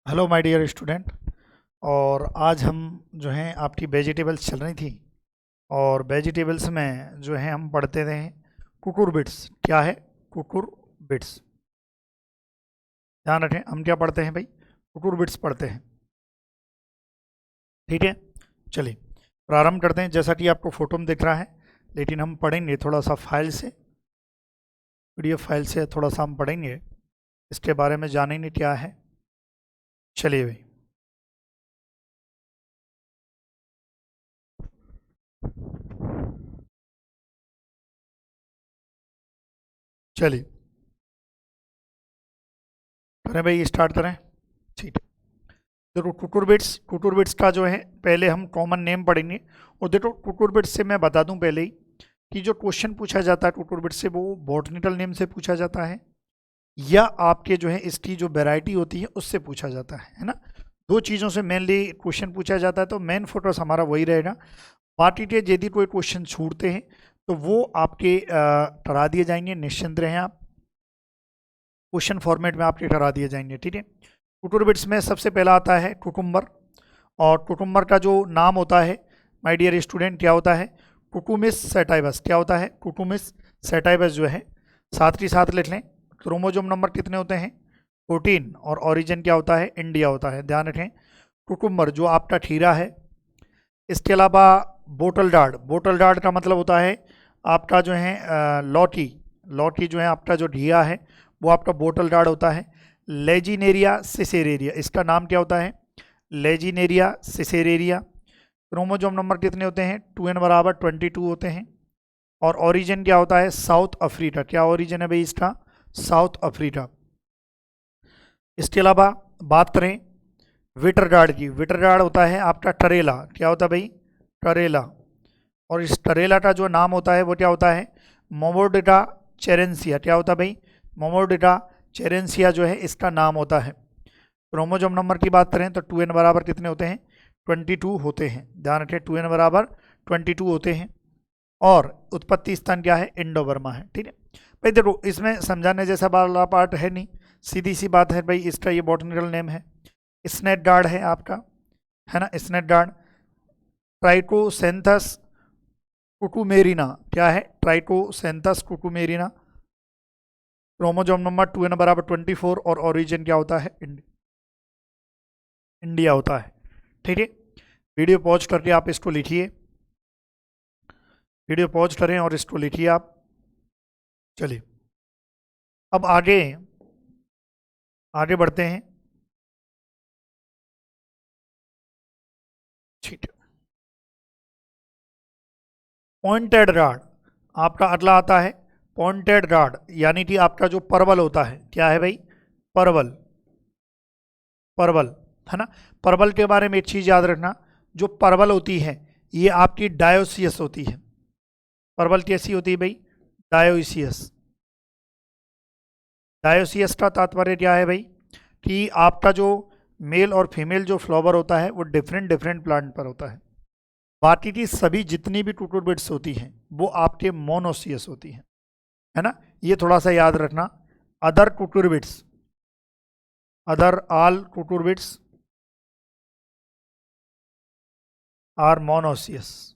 Hello my dear student. और आज हम जो हैं आपकी वेजिटेबल्स चल रही थी और वेजिटेबल्स में जो है हम पढ़ते रहे कुकुरबिट्स। क्या है कुकुरबिट्स? ध्यान रखें, हम क्या पढ़ते हैं भाई? कुकुरबिट्स पढ़ते हैं। ठीक है, चलिए प्रारंभ करते हैं। जैसा कि आपको फोटो में दिख रहा है, लेकिन हम पढ़ेंगे थोड़ा सा फाइल से, पीडीएफ फाइल से थोड़ा सा हम पढ़ेंगे, इसके बारे में जानेंगे क्या है। चलिए भाई, चलिए करें भाई, स्टार्ट करें। ठीक है, देखो कुकुरबिट्स का जो है पहले हम कॉमन नेम पढ़ेंगे। और देखो कुकुरबिट्स से मैं बता दूं पहले ही कि जो क्वेश्चन पूछा जाता है कुकुरबिट्स से वो बॉटनिकल नेम से पूछा जाता है या आपके जो है इसकी जो वैरायटी होती है उससे पूछा जाता है ना। दो चीज़ों से मेनली क्वेश्चन पूछा जाता है, तो मेन फोकस हमारा वही रहेगा। बाकी के यदि कोई क्वेश्चन छूटते हैं तो वो आपके करा दिए जाएंगे, निश्चिंत रहें आप, क्वेश्चन फॉर्मेट में आपके करा दिए जाएंगे। ठीक है, कुकुरबिट्स में सबसे पहला आता है कुकुम्बर। और कुकुम्बर का जो नाम होता है माय डियर स्टूडेंट क्या होता है? Cucumis sativus. क्या होता है? कुकुमिस सेटाइवस जो है। साथ ही साथ लिख लें, क्रोमोजोम नंबर कितने होते हैं? 14। और ओरिजिन क्या होता है? इंडिया होता है। ध्यान रखें, कुकुम्बर जो आपका खीरा है। इसके अलावा बोटल डार्ड का मतलब होता है आपका जो है लौकी। लौकी जो है आपका जो घिया है वो आपका बोटल डार्ड होता है। लेजिनेरिया सिसेरेरिया, इसका नाम क्या होता है? लेजिनेरिया सिसेरेरिया। क्रोमोजोम नंबर कितने होते हैं? 2n बराबर 22 होते हैं। और ओरिजिन क्या होता है? South Africa. क्या ओरिजिन है भाई इसका? South Africa. इसके अलावा बात करें विटरगार्ड की, विटरगार्ड होता है आपका टरेला। क्या होता है भाई? टरेला। और इस टरेला का जो नाम होता है वो क्या होता है? मोमोडिटा चेरेंसिया। क्या होता है भाई? मोमोडिटा चेरेंसिया जो है इसका नाम होता है। क्रोमोजोम नंबर की बात करें तो 2n बराबर कितने होते हैं? 22 होते हैं। ध्यान रखें, 2n बराबर 22 होते हैं। और उत्पत्ति स्थान क्या है? इंडो बर्मा है। ठीक है भाई, देखो इसमें समझाने जैसा वाला पार्ट है नहीं, सीधी सी बात है भाई। इसका ये बॉटनिकल नेम है, स्नेट गार्ड है आपका, है ना, स्नेट गार्ड। ट्राइकोसेंथस कुकुमेरिना। क्या है? ट्राइकोसेंथस कुकुमेरिना। क्रोमोजोम नंबर 2n बराबर 24। और ओरिजिन क्या होता है? इंडिया होता है। ठीक है, वीडियो पॉज करके आप इसको लिखिए, वीडियो पॉज करें और इसको लिखिए आप। चलिए अब आगे आगे बढ़ते हैं। ठीक है, पॉइंटेड राड आपका अगला आता है। पॉइंटेड राड यानी कि आपका जो परवल होता है, क्या है भाई? परवल। परवल, है ना। परवल के बारे में एक चीज याद रखना, जो परवल होती है ये आपकी डायोसियस होती है। परवल कैसी होती है भाई? डायोसियस। डायोसियस का तात्पर्य क्या है भाई? कि आपका जो मेल और फीमेल जो फ्लावर होता है वो डिफरेंट डिफरेंट प्लांट पर होता है। बाकी की सभी जितनी भी कुकुरबिट्स होती हैं वो आपके मोनोसियस होती हैं, है ना। ये थोड़ा सा याद रखना। Other cucurbits, other all cucurbits are monoecious.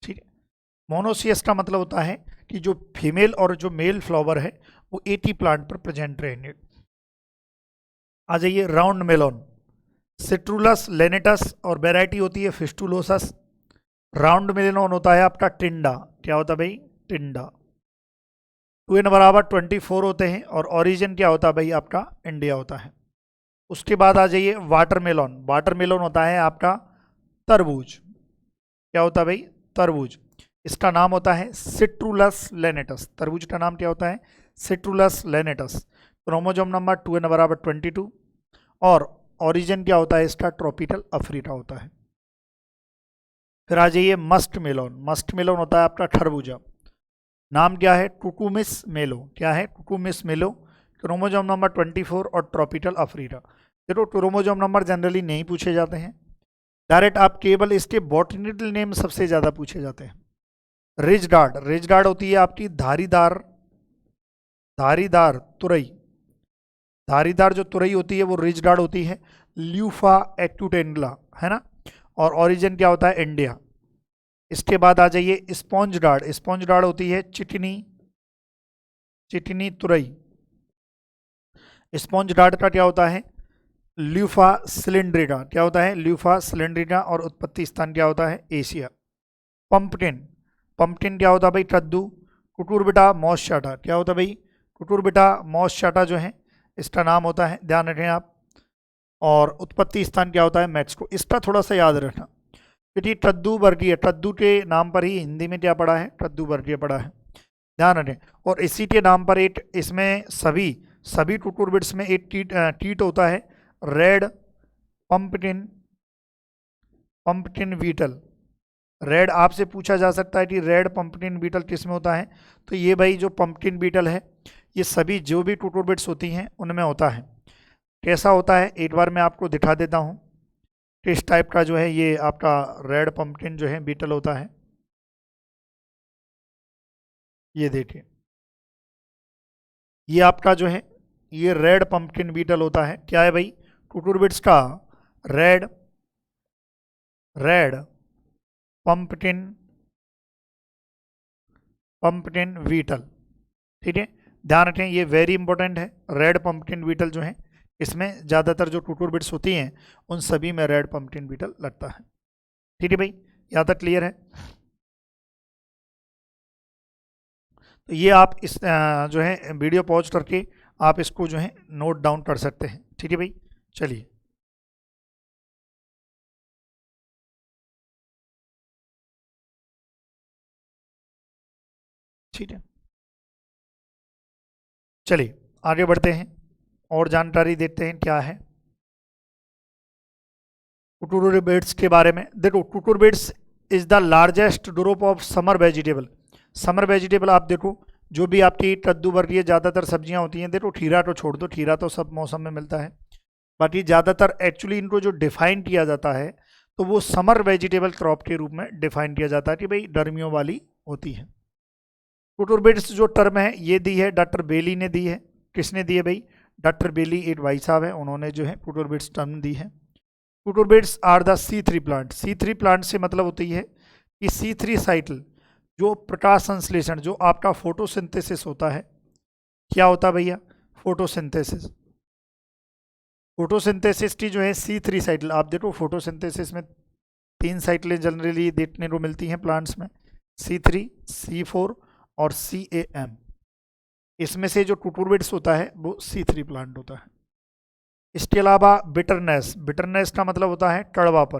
ठीक है, मोनोसियस का मतलब होता है कि जो फीमेल और जो मेल फ्लावर है वो एक ही प्लांट पर प्रेजेंट रहेंगे। आ जाइए राउंड मेलोन, सिट्रुलस लेनेटस। और वेराइटी होती है फिस्टुलोसस। राउंड मेलोन होता है आपका टिंडा। क्या होता है भाई? टिंडा। 2n बराबर 24 होते हैं। और ओरिजिन क्या होता है भाई? आपका इंडिया होता है। उसके बाद आ जाइए वाटरमेलोन। वाटरमेलोन होता है आपका तरबूज। क्या होता है भाई? तरबूज। इसका नाम होता है सिट्रुलस लेनेटस। तरबूज का नाम क्या होता है? सिट्रुलस लेनेटस। क्रोमोजोम नंबर 2n बराबर 22। और ओरिजिन क्या होता है इसका? ट्रॉपिकल अफ्रीका होता है। फिर आ जाइए मस्ट मेलोन। मस्ट मेलोन होता है आपका खरबूजा। नाम क्या है? कुकुमिस मेलो। क्या है? कुकुमिस मेलो। क्रोमोजोम नंबर 24 और ट्रॉपिकल अफ्रीका। देखो क्रोमोजोम नंबर जनरली नहीं पूछे जाते हैं, डायरेक्ट आप केवल इसके बॉटनिकल नेम सबसे ज़्यादा पूछे जाते हैं। रिज डार्ड, रिज डार्ड होती है आपकी धारीदार, धारीदार तुरई। धारीदार जो तुरई होती है वो रिजडार्ड होती है, ल्यूफा एक्यूटेंडला, है ना। और ओरिजिन क्या होता है, इंडिया। इसके बाद आ जाइए स्पॉन्ज डार्ड। स्पॉन्ज डार्ड होती है चिटनी, चिटनी तुरई। स्पॉन्ज डार्ड का क्या होता है, ल्यूफा सिलेंड्रिडा। क्या होता है, ल्यूफा सिलेंड्रिडा। और उत्पत्ति स्थान क्या होता है, एशिया। पंपटिन, पंपटिन क्या होता है भाई, कद्दू। कुकुरबिटा मॉसचाटा, क्या होता है भाई, कुकुरबिटा मॉसचाटा जो है इसका नाम होता है, ध्यान रखें आप। और उत्पत्ति स्थान क्या होता है, मैक्सिको। इसका थोड़ा सा याद रखना क्योंकि कद्दू वर्गीय, कद्दू के नाम पर ही हिंदी में क्या पड़ा है, कद्दू वर्गीय पड़ा है, ध्यान रखें। और इसी के नाम पर एक इसमें सभी कुकुरबिट्स में एक कीट होता है, red pumpkin, pumpkin beetle. Red आपसे पूछा जा सकता है कि रेड पंपकिन बीटल किस में होता है, तो ये भाई जो पंपकिन बीटल है ये सभी जो भी कुकुरबिट्स होती हैं उनमें होता है। कैसा होता है एक बार मैं आपको दिखा देता हूँ किस टाइप का जो है ये आपका रेड पंपकिन जो है बीटल होता है। ये देखिए, ये आपका जो है ये रेड पंपकिन बीटल होता है। क्या है भाई, कुकुरबिट्स का रेड पंपकिन, पंपकिन बीटल, ठीक है। ध्यान रखें ये वेरी इंपॉर्टेंट है। रेड पंपकिन बीटल जो है इसमें ज़्यादातर जो कुकुरबिट्स होती हैं उन सभी में रेड पंपकिन बीटल लगता है, ठीक है भाई, यहाँ तक क्लियर है। तो ये आप इस जो है वीडियो पॉज करके आप इसको जो है नोट डाउन कर सकते हैं, ठीक है भाई। चलिए ठीक है, चलिए आगे बढ़ते हैं और जानकारी देते हैं क्या है कुकुरबिट्स के बारे में। देखो cucurbits is the largest group of summer vegetable. Summer vegetable आप देखो जो भी आपकी कद्दू वर्गीय ज़्यादातर सब्जियां होती हैं, देखो खीरा तो छोड़ दो, खीरा तो सब मौसम में मिलता है, बाकी ज़्यादातर एक्चुअली इनको जो डिफाइन किया जाता है तो वो समर वेजिटेबल क्रॉप के रूप में डिफाइन किया जाता है कि भाई गर्मियों वाली होती है। कुकुरबिट्स जो टर्म है ये दी है डॉक्टर बेली ने दी है। किसने दी है भाई, डॉक्टर बेली एक भाई साहब है, उन्होंने जो है कुकुरबिट्स टर्म दी है। Cucurbits are the C3 plant. C3 plant से मतलब होती है कि C3 साइकिल जो प्रकाश संश्लेषण जो आपका फोटोसिंथेसिस होता है, क्या होता है भैया, फोटोसिंथेसिस। फोटोसिंथेसिस की जो है C3 साइकिल, आप देखो फोटोसिंथेसिस में 3 साइकिलें जनरली देखने को मिलती हैं प्लांट्स में, C3, C4 और CAM। इसमें से जो कुकुरबिट्स होता है वो C3 प्लांट होता है। इसके अलावा बिटरनेस, बिटरनेस का मतलब होता है कड़वापन,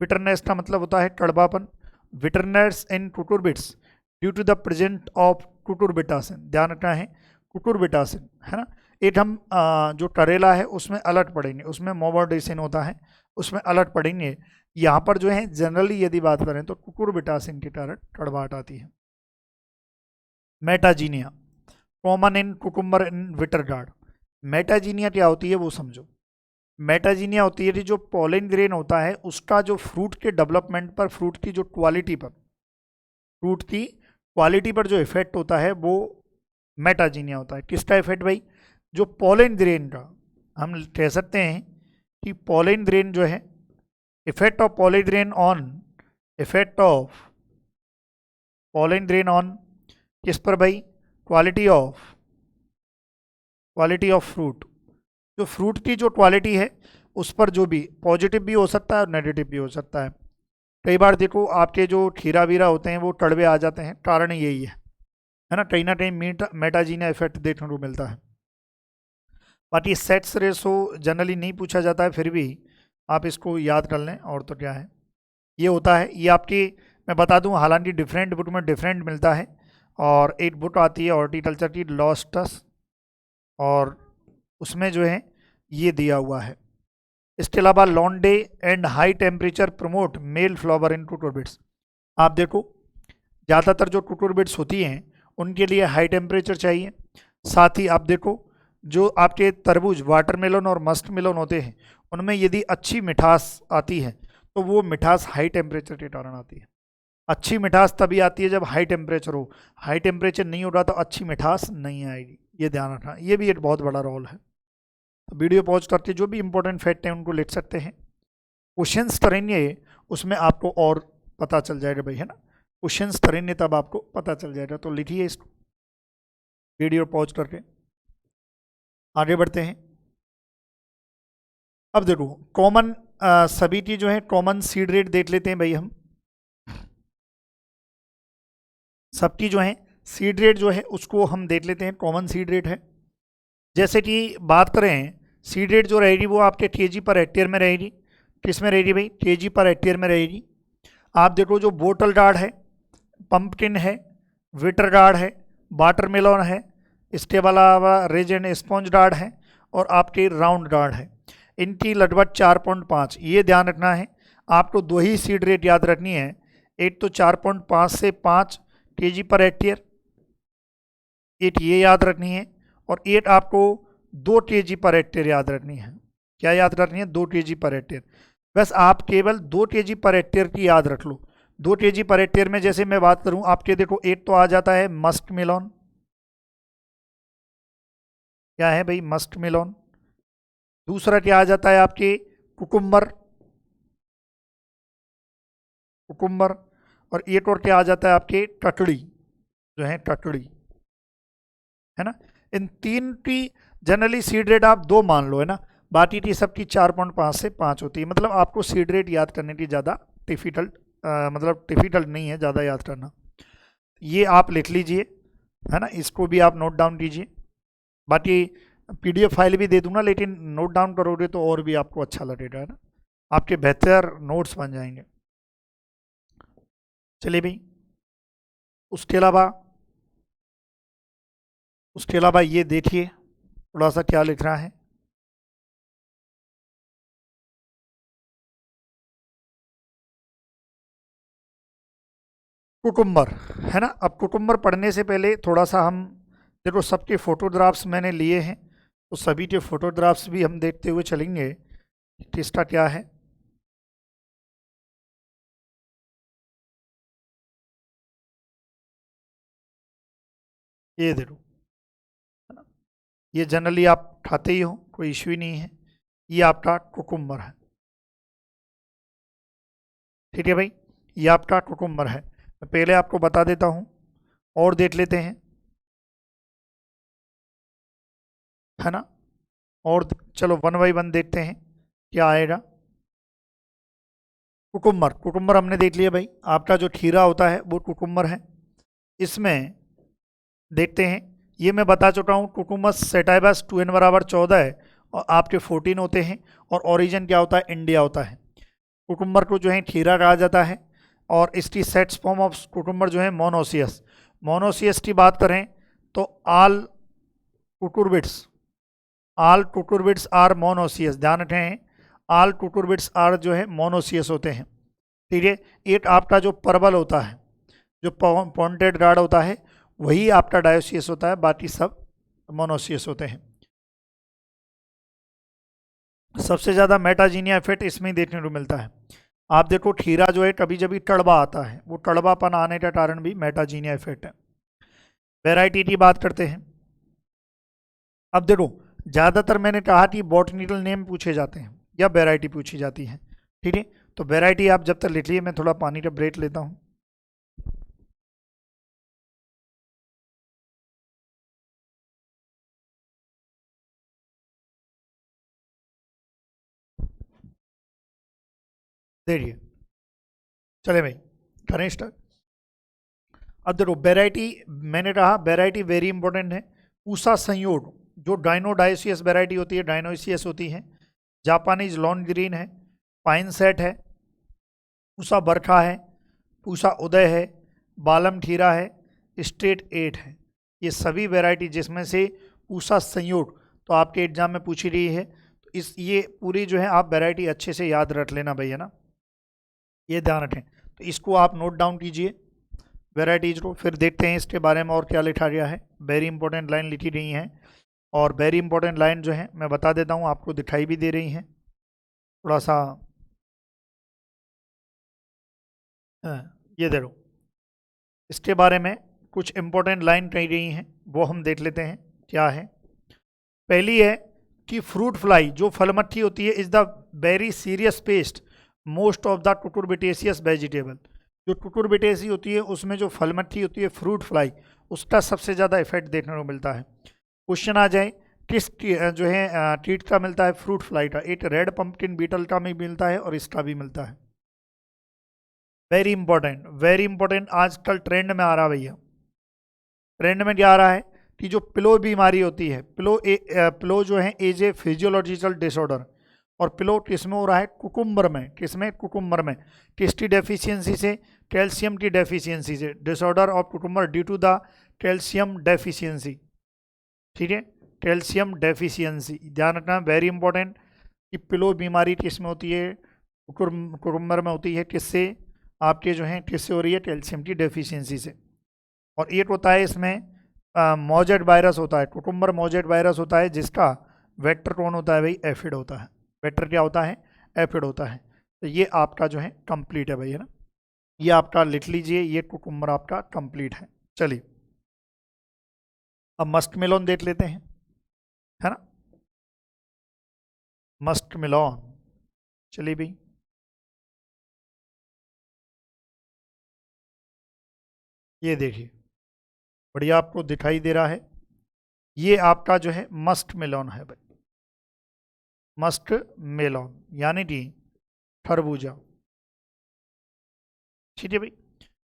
बिटरनेस का मतलब होता है कड़वापन। Bitterness in cucurbits due to the present of cucurbitacin, ध्यान रखना है कुकुरबिटासिन, है ना। एक हम जो करेला है उसमें अलर्ट पढ़ेंगे, उसमें मोबार्डिसिन होता है, उसमें अलर्ट पढ़ेंगे। यहाँ पर जो है जनरली यदि बात करें तो कुकुरबिटासिन के कारण कड़वाहट आती है। Metaxenia common in cucumber in bitter gourd. Metaxenia क्या होती है वो समझो। मेटाजीनिया होती है कि जो पॉलन ग्रेन होता है उसका जो फ्रूट के डेवलपमेंट पर, फ्रूट की जो क्वालिटी पर, फ्रूट की क्वालिटी पर जो इफेक्ट होता है वो मेटाजीनिया होता है। किसका इफेक्ट भाई, जो पॉलन ग्रेन का, हम कह सकते हैं कि पॉलन ग्रेन जो है, effect of pollen grain on, effect of pollen grain on किस पर भाई, क्वालिटी ऑफ फ्रूट। जो फ्रूट की जो क्वालिटी है उस पर जो भी पॉजिटिव भी हो सकता है और नेगेटिव भी हो सकता है। कई बार देखो आपके जो खीरा वीरा होते हैं वो कड़वे आ जाते हैं, कारण यही है ना कहीं मेटाजीनिया इफेक्ट देखने को मिलता है। बाकी सेट्स रेशो जनरली नहीं पूछा जाता है, फिर भी आप इसको याद कर लें। और तो क्या है, ये होता है, ये आपकी मैं बता दूं, हालांकि डिफरेंट बुक में डिफरेंट मिलता है। और एक बुक आती है हॉर्टिकल्चर की, लॉस्टस, और उसमें जो है ये दिया हुआ है। इसके अलावा long day and high temperature promote male flower in cucurbits. आप देखो ज़्यादातर जो कुकुरबिट्स होती हैं उनके लिए हाई टेम्परेचर चाहिए। साथ ही आप देखो जो आपके तरबूज, वाटरमेलन और मस्क मेलन होते हैं उनमें यदि अच्छी मिठास आती है तो वो मिठास हाई टेम्परेचर के कारण आती है। अच्छी मिठास तभी आती है जब हाई टेम्परेचर हो, हाई टेम्परेचर नहीं होगा तो अच्छी मिठास नहीं आएगी, ये ध्यान रखना, ये भी एक बहुत बड़ा रोल है। तो वीडियो पॉज करके जो भी इंपॉर्टेंट फैक्ट हैं उनको लिख सकते हैं। क्वेश्चंस करेंगे उसमें आपको और पता चल जाएगा भाई, है ना। क्वेश्चंस करेंगे तब आपको पता चल जाएगा। तो लिखिए इसको वीडियो पॉज करके, आगे बढ़ते हैं। अब देखो कॉमन सभी की जो है कॉमन सीड रेट देख लेते हैं भाई हम। सबकी जो है सीड रेट जो है उसको हम देख लेते हैं, कॉमन सीड रेट है। जैसे कि बात करें सीड रेट जो रहेगी वो आपके केजी पर हेक्टेयर में रहेगी। किस में रहेगी भाई? केजी पर हेक्टेयर में रहेगी। आप देखो जो बोटल गार्ड है, पंपकिन है, विटर गार्ड है, वाटरमेलन है, इसके अलावा रेज एंड स्पॉन्ज गार्ड है और आपके राउंड गार्ड है। इनकी लगभग 4.5 ये ध्यान रखना है। आपको दो ही सीड रेट याद रखनी है, एक तो 4.5 से 5 केजी पर हेक्टेयर, एक ये याद रखनी है, और एक आपको 2 केजी पर हेक्टेयर याद रखनी है। क्या याद रखनी है? 2 केजी पर हेक्टेयर। बस आप केवल 2 केजी पर हेक्टेयर की याद रख लो। 2 केजी पर हेक्टेयर में जैसे मैं बात करूं आपके, देखो एक तो आ जाता है मस्क मेलॉन। क्या है भाई? Musk melon. दूसरा क्या आ जाता है आपके? Cucumber, cucumber. और एक और क्या आ जाता है आपके? ककड़ी, जो है ककड़ी, है ना। इन तीन की जनरली सीड रेट आप 2 मान लो, है ना। बाकी की सबकी 4.5 से 5 होती है। मतलब आपको सीड रेट याद करने की ज़्यादा डिफिकल्ट मतलब डिफिकल्ट नहीं है ज़्यादा याद करना। ये आप लिख लीजिए, है ना, इसको भी आप नोट डाउन कीजिए। बाकी पीडीएफ फाइल भी दे दूंगा, लेकिन नोट डाउन करोगे तो और भी आपको अच्छा लगेगा, है ना। आपके बेहतर नोट्स बन जाएंगे। चलिए भाई, उसके अलावा ये देखिए थोड़ा सा क्या लिख रहा है। कुकुम्बर, है ना। अब कुकुम्बर पढ़ने से पहले थोड़ा सा हम देखो सबके फोटोग्राफ्स मैंने लिए हैं, तो सभी के फोटोग्राफ्स भी हम देखते हुए चलेंगे किसका क्या है। ये देखो, है ना, ये जनरली आप खाते ही हो, कोई इश्यू ही नहीं है। ये आपका कुकुम्बर है, ठीक है भाई, ये आपका कुकुम्बर है। मैं पहले आपको बता देता हूँ और देख लेते हैं, है ना। और चलो 1 बाई 1 देखते हैं क्या आएगा। कुकुम्बर, कुकुम्बर हमने देख लिया भाई। आपका जो खीरा होता है वो कुकुम्बर है। इसमें देखते हैं, ये मैं बता चुका हूँ कुकुमस सेटाइबस 2n बराबर 14 है और आपके 14 होते हैं। और ओरिजिन क्या होता है? इंडिया होता है। कुकुम्बर को जो है खीरा कहा जाता है। और इसकी सेट्स फॉर्म ऑफ कुकुम्बर जो है मोनोसियस। मोनोसियस की बात करें तो आल कुकुरबिट्स आर मोनोसियस, ध्यान रखें, आल कुकुरबिट्स आर जो है मोनोसियस होते हैं, ठीक है। एक आपका जो परवल होता है, जो पॉन्टेड गार्ड होता है, वही आपका डायोसियस होता है, बाकी सब मोनोसियस होते हैं। सबसे ज़्यादा मेटाजीनिया इफेक्ट इसमें ही देखने को मिलता है। आप देखो खीरा जो है कभी कभी टड़बा आता है, वो टड़बापन आने का कारण भी मेटाजीनिया इफेक्ट है। वेराइटी की बात करते हैं। अब देखो ज़्यादातर मैंने कहा कि बॉटनिकल नेम पूछे जाते हैं या वेराइटी पूछी जाती है, ठीक है। तो वेराइटी आप जब तक लिख लिए, मैं थोड़ा पानी का ब्रेक लेता हूँ। देखिए, चले भाई करें स्टार्ट। अब देखो वेराइटी, मैंने कहा वेराइटी वेरी इंपॉर्टेंट है। पूसा संयोग जो डाइनोडाइसियस वेराइटी होती है, डाइनोसियस होती है। जापानीज लॉन ग्रीन है, पाइन सेट है, पूसा बरखा है, पूसा उदय है, बालम खीरा है, स्टेट 8 है। ये सभी वेराइटी जिसमें से पूसा संयोग तो आपके एग्जाम में पूछी रही है। तो इस ये पूरी जो है आप वेराइटी अच्छे से याद रख लेना भैया ना, ये ध्यान रखें। तो इसको आप नोट डाउन कीजिए वेराइटीज को। फिर देखते हैं इसके बारे में और क्या लिखा गया है। वेरी इंपॉर्टेंट लाइन लिखी गई है, और वेरी इंपॉर्टेंट लाइन जो है मैं बता देता हूँ, आपको दिखाई भी दे रही हैं थोड़ा सा। ये देखो, इसके बारे में कुछ इंपॉर्टेंट लाइन कही गई हैं, वो हम देख लेते हैं क्या है। पहली है कि फ्रूट फ्लाई जो फलमट्टी होती है is the very serious pest most of the cucurbitaceous vegetable. जो टुटुरबिटेसी होती है उसमें जो फलमट्टी होती है फ्रूट फ्लाई, उसका सबसे ज़्यादा इफेक्ट देखने को मिलता है। क्वेश्चन आ जाए किस जो है कीट का मिलता है फ्रूट फ्लाई का, एक रेड पंपकिन बीटल का भी मिलता है और इसका भी मिलता है। वेरी इंपॉर्टेंट आजकल ट्रेंड में आ रहा भैया। ट्रेंड में क्या आ रहा है कि जो पिलो बीमारी होती है, पिलो जो है एज ए फिजियोलॉजिकल डिसऑर्डर, और पिलो किसमें हो रहा है, कुकुम्बर में। किसमें, कुकुम्बर में। किसकी डेफिशिएंसी से, कैल्शियम की डेफिशिएंसी से। Disorder of cucumber due to the calcium deficiency, ठीक है, कैल्शियम डेफिशिएंसी ध्यान रखना, वेरी इंपॉर्टेंट। कि पिलो बीमारी किसमें होती है, कुकुम्बर में होती है, किससे, आपके जो है किससे हो रही है, कैल्शियम की डेफिशिएंसी से। और एक होता है इसमें मौजेट वायरस होता है, कुकुम्बर मौजेट वायरस होता है, जिसका वेक्टर कौन होता है भाई, एफिड होता है। वेक्टर क्या होता है, एफिड होता है। तो ये आपका जो है कंप्लीट है भाई, है ना, ये आपका लिख लीजिए, ये कुकुम्बर आपका कंप्लीट है। चलिए अब मस्क मेलोन देख लेते हैं, है ना, मस्क मेलोन। चलिए भाई, ये देखिए बढ़िया आपको दिखाई दे रहा है, ये आपका जो है मस्क मेलोन है भाई, मस्क मेलोन यानी कि खरबूजा, ठीक है भाई,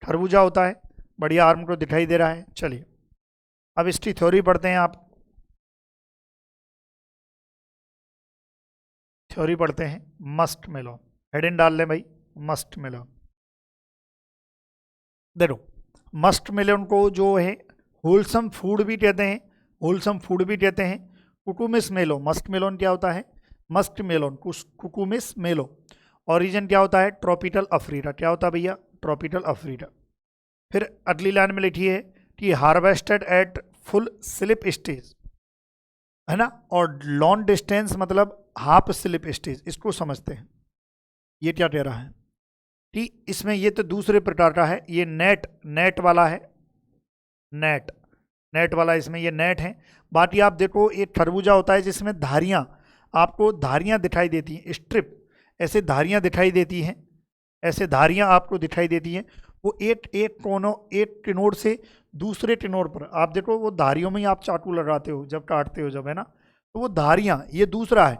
खरबूजा होता है, बढ़िया आर्म को दिखाई दे रहा है। चलिए अब इसकी थ्योरी पढ़ते हैं, आप थ्योरी पढ़ते हैं मस्क मेलोन, हेडिंग डाल लें भाई, मस्क मेलोन। देखो मस्क मेलोन को जो है होलसम फूड भी कहते हैं, होलसम फूड भी कहते हैं। कुकुमिस मेलो, मस्क मेलोन क्या होता है, मस्क मेलोन कुकुमिस मेलो, ओरिजिन क्या होता है, ट्रॉपिकल अफ्रीका। क्या होता है भैया, ट्रॉपिकल अफ्रीका। फिर अगली लाइन में लिखिए कि harvested at full slip stage, है ना, और लॉन्ग डिस्टेंस मतलब हाफ स्लिप स्टेज, इसको समझते हैं। ये क्या कह रहा है कि इसमें ये तो दूसरे प्रकार का है, ये नेट वाला है, नेट वाला, इसमें ये नेट है। बाकी आप देखो एक खरबूजा होता है जिसमें धारियां, आपको धारियां दिखाई देती हैं, स्ट्रिप, ऐसे धारियां दिखाई देती हैं, ऐसे धारियां आपको दिखाई देती हैं। वो एक एक कोनों, एक टिनोड से दूसरे टिनोड पर आप देखो, वो धारियों में ही आप चाकू लगाते हो जब काटते हो जब, है ना, तो वो धारियां, ये दूसरा है।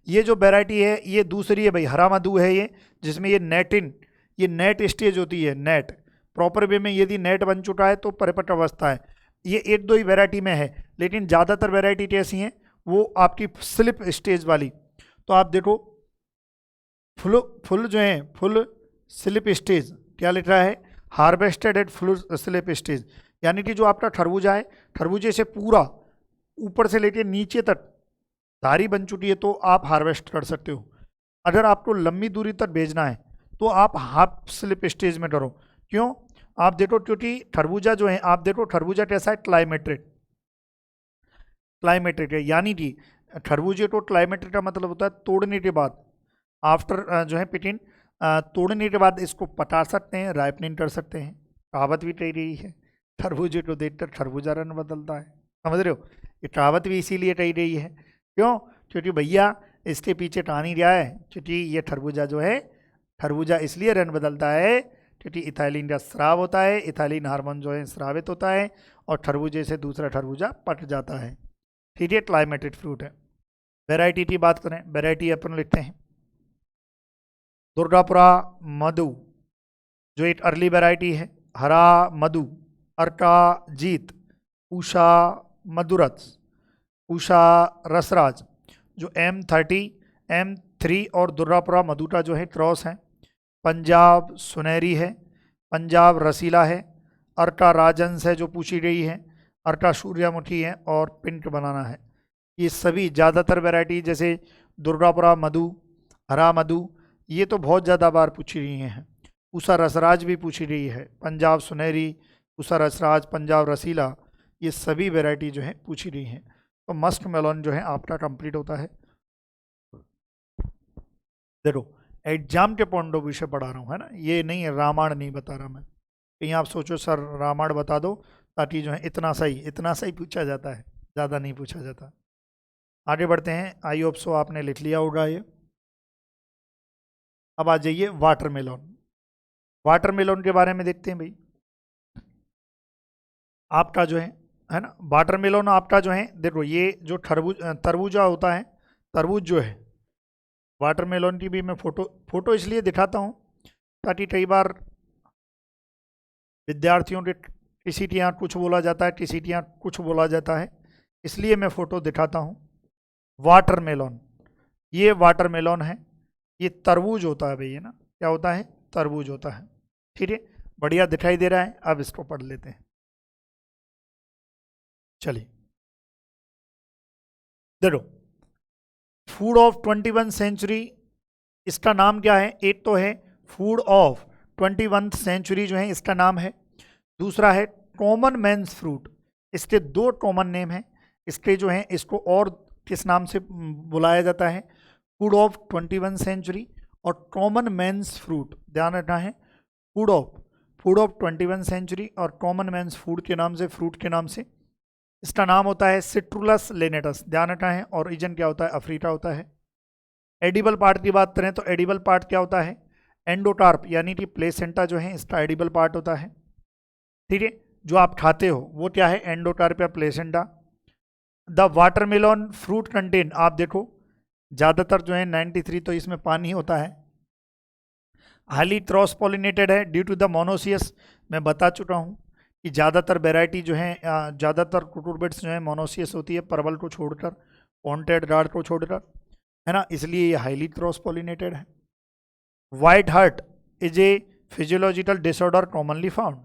ये जो वैरायटी है ये दूसरी है भाई, हरा मधु है ये, जिसमें ये नेटिन, ये नेट स्टेज होती है, नेट प्रॉपर वे में यदि नेट बन चुका है तो परिपक्व अवस्था है। ये एक दो ही वैरायटी में है, लेकिन ज़्यादातर वैरायटी कैसी हैं, वो आपकी स्लिप स्टेज वाली। तो आप देखो फुल जो है फुल स्लिप स्टेज, क्या लिख रहा है, harvested at full slip stage, यानी कि जो आपका खरबूजा है, खरबूजे से पूरा ऊपर से लेके नीचे तक धारी बन चुकी है तो आप हार्वेस्ट कर सकते हो। अगर आपको लंबी दूरी तक भेजना है तो आप हाफ स्लिप स्टेज में करो। क्यों, आप देखो क्योंकि खरबूजा जो है, आप देखो खरबूजा कैसा है, क्लाइमेट्रेट, क्लाइमेट्रेट है, यानी कि खरबूजे को क्लाइमेट्रेट का मतलब होता है तोड़ने के बाद, आफ्टर जो है पिकिंग, तोड़ने के बाद इसको पटा सकते हैं, राइपनिंग कर सकते हैं। कहावत भी कही रही है, खरबूजे को देखकर खरबूजा रंग बदलता है, समझ रहे हो, ये कहावत भी इसीलिए कही रही है। क्यों, क्योंकि भैया इसके पीछे कहानी क्या है, क्योंकि ये खरबूजा जो है, खरबूजा इसलिए रंग बदलता है क्योंकि इथाइलिन का स्राव होता है, इथाइलिन हार्मोन जो है स्रावित होता है और खरबूजे से दूसरा खरबूजा पट जाता है, ठीक है, क्लाइमेटेड फ्रूट है। वैरायटी की बात करें, वैरायटी अपन लिखते हैं दुर्गापुरा मधु, जो एक अर्ली वैरायटी है, हरा मधु, अर्का जीत, उषा मधुरथ, उषा रसराज, जो M30, M3 और दुर्गापुरा मधु का जो है क्रॉस है। पंजाब सुनहरी है, पंजाब रसीला है, अर्का राजंस है जो पूछी गई है, अर्का सूर्यमुखी है और पिंक बनाना है। ये सभी ज़्यादातर वैरायटी जैसे दुर्गापुरा मधु, हरा मधु, ये तो बहुत ज़्यादा बार पूछी रही हैं। उषा रसराज भी पूछी रही है, पंजाब सुनहरी, उषा रसराज, पंजाब रसीला, ये सभी वैरायटी जो है पूछी रही हैं। तो मस्क मेलोन जो है आपका कंप्लीट होता है। देखो एग्जाम के पॉइंट ऑफ व्यू से पढ़ा रहा हूँ, है ना, ये नहीं रामायण नहीं बता रहा मैं। कहीं आप सोचो सर रामायण बता दो ताकि जो है इतना सही पूछा जाता है, ज़्यादा नहीं पूछा जाता। आगे बढ़ते हैं। आई होप सो आपने लिख लिया होगा ये। अब आ जाइए वाटरमेलन। वाटरमेलन के बारे में देखते हैं भाई। आपका जो है ना, वाटरमेलन आपका जो है, देखो ये जो तरबूजा होता है, तरबूज जो है, वाटरमेलन की भी मैं फोटो इसलिए दिखाता हूँ ताकि कई बार विद्यार्थियों के किसी के यहाँ कुछ बोला जाता है, किसी के यहाँ कुछ बोला जाता है, इसलिए मैं फ़ोटो दिखाता हूँ। वाटरमेलन, ये वाटरमेलन है, ये तरबूज होता है भैया ना, क्या होता है, तरबूज होता है। ठीक है, बढ़िया दिखाई दे रहा है। अब इसको पढ़ लेते हैं, चलिए। देखो, फूड ऑफ 21 सेंचुरी, इसका नाम क्या है? एक तो है फूड ऑफ 21 सेंचुरी जो है इसका नाम है, दूसरा है कॉमन मैन्स फ्रूट। इसके दो कॉमन नेम हैं। इसके जो हैं इसको और किस नाम से बुलाया जाता है? फूड ऑफ 21 सेंचुरी और कॉमन मैन्स फ्रूट। ध्यान रखना है, फूड ऑफ 21 सेंचुरी और कॉमन मैन्स फूड के नाम से, फ्रूट के नाम से। इसका नाम होता है सिट्रुलस लेनेटस। ध्यान रखना है, ओरिजिन क्या होता है? अफ्रीका होता है। एडिबल पार्ट की बात करें तो एडिबल पार्ट क्या होता है? एंडोटार्प यानी कि प्लेसेंटा जो है इसका एडिबल पार्ट होता है। ठीक है, जो आप खाते हो वो क्या है? एंडोटार्प या placenta. The watermelon fruit contain, आप देखो ज़्यादातर जो है 93 तो इसमें पानी होता है। हाईली क्रॉस पॉलिनेटेड है ड्यू टू द मोनोसियस। मैं बता चुका हूँ कि ज़्यादातर वेराइटी जो है, ज़्यादातर कुकुरबिट्स जो है मोनोसियस होती है, परवल को छोड़कर, पॉन्टेड गार्ड को छोड़कर, है ना, इसलिए ये हाईली क्रॉस पॉलिनेटेड है। White heart is a physiological disorder commonly found.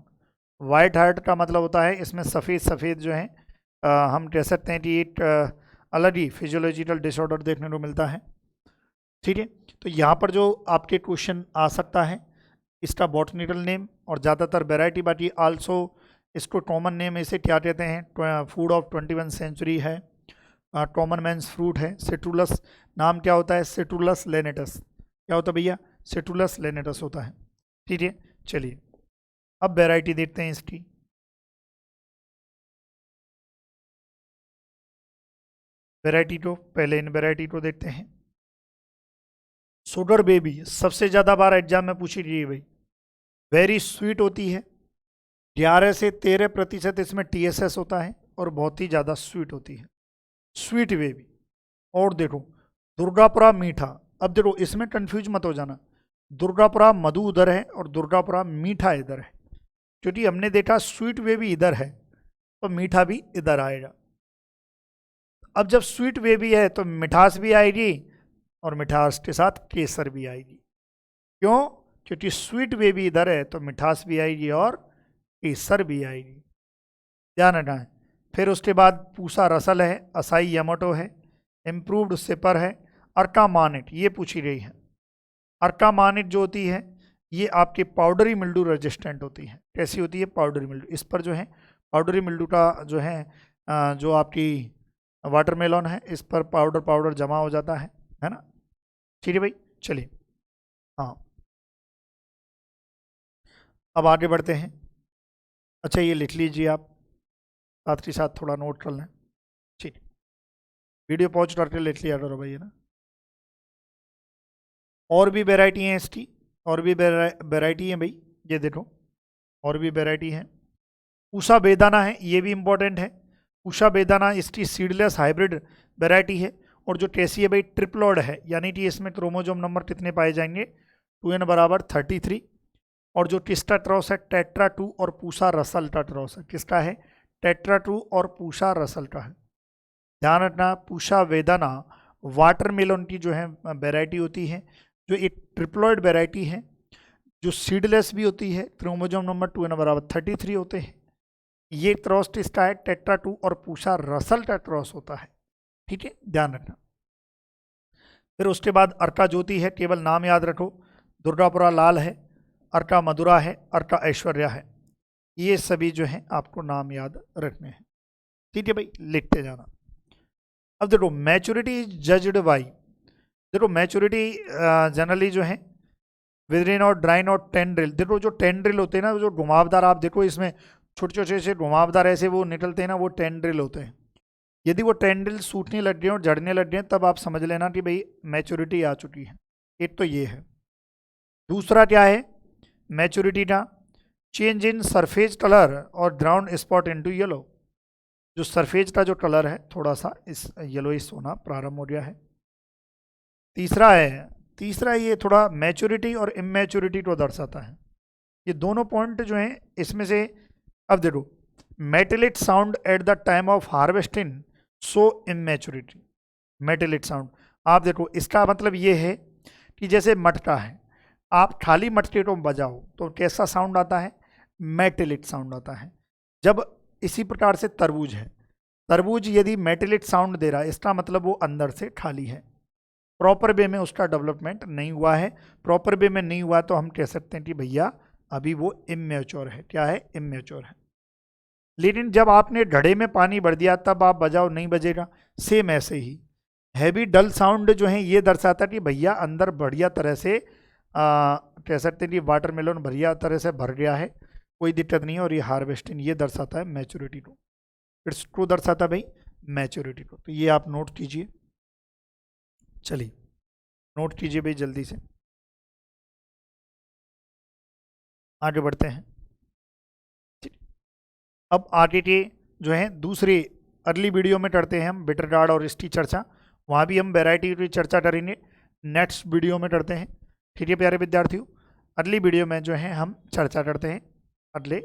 White heart का मतलब होता है इसमें सफ़ेद सफ़ेद जो है, हम कह सकते हैं कि एक अलग ही फिजियोलॉजिकल डिसऑर्डर देखने को मिलता है। ठीक है, तो यहाँ पर जो आपके क्वेश्चन आ सकता है, इसका बॉटनिकल नेम और ज़्यादातर वेराइटी, बाकी आल्सो इसको कॉमन नेम इसे क्या कहते हैं? फूड ऑफ 21 सेंचुरी है, कॉमन मैन्स फ्रूट है, सिट्रुलस। नाम क्या होता है? सिट्रुलस लेनेटस। क्या होता है भैया? सिट्रुलस लेनेटस होता है। ठीक है, चलिए अब वेराइटी देखते हैं इसकी। वेराइटी को पहले इन वेराइटी को देखते हैं। शुगर बेबी सबसे ज़्यादा बार एग्जाम में पूछी गई है भाई। वेरी स्वीट होती है, 11 से 13% इसमें TSS होता है और बहुत ही ज़्यादा स्वीट होती है, स्वीट बेबी। और देखो दुर्गापुरा मीठा। अब देखो इसमें कंफ्यूज मत हो जाना, दुर्गापुरा मधु उधर है और दुर्गापुरा मीठा इधर है, क्योंकि हमने देखा स्वीट बेबी इधर है तो मीठा भी इधर आएगा। अब जब स्वीट बेबी है तो मिठास भी आएगी और मिठास के साथ केसर भी आएगी। क्यों? क्योंकि स्वीट बेबी इधर है तो मिठास भी आएगी और केसर भी आएगी। ध्यान रखना है। फिर उसके बाद पूसा रसल है, असाई यमोटो है, इम्प्रूव्ड सिपर है, अर्का मानिट ये पूछी गई है। अर्का मानिट जो होती है ये आपके पाउडरी मिल्डू रेजिस्टेंट होती है। कैसी होती है? Powdery mildew. इस पर जो है पाउडरी मिल्डू का जो है जो आपकी वाटरमेलन है इस पर पाउडर जमा हो जाता है ना। ठीक है भाई, चलिए। हाँ, अब आगे बढ़ते हैं। अच्छा ये लिख लीजिए आप, साथ ही साथ थोड़ा नोट कर लें। ठीक, वीडियो पॉज करके लिख लिया करो भाई, है ना। और भी वेराइटी हैं इसकी, और भी वेराइटी है भाई, ये देखो और भी वेराइटी है। उषा बेदाना है, ये भी इम्पोर्टेंट है। उषा बेदाना इसकी सीडलेस हाइब्रिड वेराइटी है और जो कैसी है भाई? ट्रिप्लॉइड है, यानी कि इसमें क्रोमोजोम नंबर कितने पाए जाएंगे? 2n बराबर 33। और जो किसका क्रॉस है? टेट्रा 2 और पूसा रसल का क्रॉस है। किसका है? टेट्रा 2 और पूसा रसल का है। ध्यान रखना, पूसा वेदाना वाटरमेलन की जो है वेराइटी होती है, जो एक ट्रिप्लॉइड वेराइटी है, जो सीडलेस भी होती है, क्रोमोजोम नंबर 2n बराबर 33 होते हैं। ये क्रॉस किसका है? टेट्रा 2 और पूसा रसल का क्रॉस होता है। ठीक है, ध्यान रखना। फिर उसके बाद अर्का ज्योति है, केवल नाम याद रखो। दुर्गापुरा लाल है, अर्का मधुरा है, अर्का ऐश्वर्या है। ये सभी जो है आपको नाम याद रखने हैं। ठीक है भाई, लिखते जाना। अब देखो मैच्योरिटी जज्ड बाई, देखो मैच्योरिटी जनरली जो है विदरिन और ड्राइन और टेंड्रिल। देखो जो टेंड्रिल होते हैं ना, जो घुमावदार, आप देखो इसमें छोटे छोटे से घुमावदार ऐसे वो निकलते हैं ना, वो टेंड्रिल होते हैं। यदि वो टेंड्रिल सूखने लग गए और झड़ने लग गए तब आप समझ लेना कि भाई मैच्योरिटी आ चुकी है। एक तो ये है। दूसरा क्या है मैच्योरिटी का, चेंज इन सरफेस कलर और ग्राउंड स्पॉट इनटू येलो। जो सरफेस का जो कलर है थोड़ा सा इस येलोइश होना प्रारंभ हो गया है। तीसरा ये थोड़ा मैच्योरिटी और इमेच्योरिटी को दर्शाता है। ये दोनों पॉइंट जो हैं इसमें से, अब देखो metallic sound at the time of harvesting so immaturity. Metallic sound, आप देखो इसका मतलब ये है कि जैसे मटका है, आप खाली मटके को बजाओ तो कैसा साउंड आता है, मेटेलिट साउंड आता है। जब इसी प्रकार से तरबूज है, तरबूज यदि मेटेलिट साउंड दे रहा है इसका मतलब वो अंदर से खाली है, प्रॉपर वे में उसका डेवलपमेंट नहीं हुआ है। प्रॉपर वे में नहीं हुआ तो हम कह सकते हैं कि भैया अभी वो इमेच्योर है। क्या है, इमेच्योर है। लेकिन जब आपने घड़े में पानी भर दिया तब आप बजाओ, नहीं बजेगा। सेम ऐसे ही हैवी डल साउंड जो है ये दर्शाता है कि भैया अंदर बढ़िया तरह से कह सकते हैं कि वाटरमेलन बढ़िया तरह से भर गया है, कोई दिक्कत नहीं है। और ये हार्वेस्टिंग ये दर्शाता है मैच्योरिटी को, इट्स को दर्शाता है भाई मैच्योरिटी को। तो ये आप नोट कीजिए, चलिए नोट कीजिए भाई जल्दी से, आगे बढ़ते हैं। अब आगे के जो है दूसरे अर्ली वीडियो में करते हैं हम बिटर गार्ड और इसकी चर्चा, वहाँ भी हम वैरायटी की चर्चा करेंगे, नेक्स्ट वीडियो में करते हैं। ठीक है प्यारे विद्यार्थियों, अगली वीडियो में जो है हम चर्चा करते हैं अगले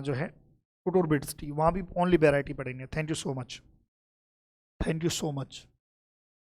जो है टूटूर बिट्स की, वहाँ भी ओनली वैरायटी पढ़ेंगे। Thank you so much, thank you so much.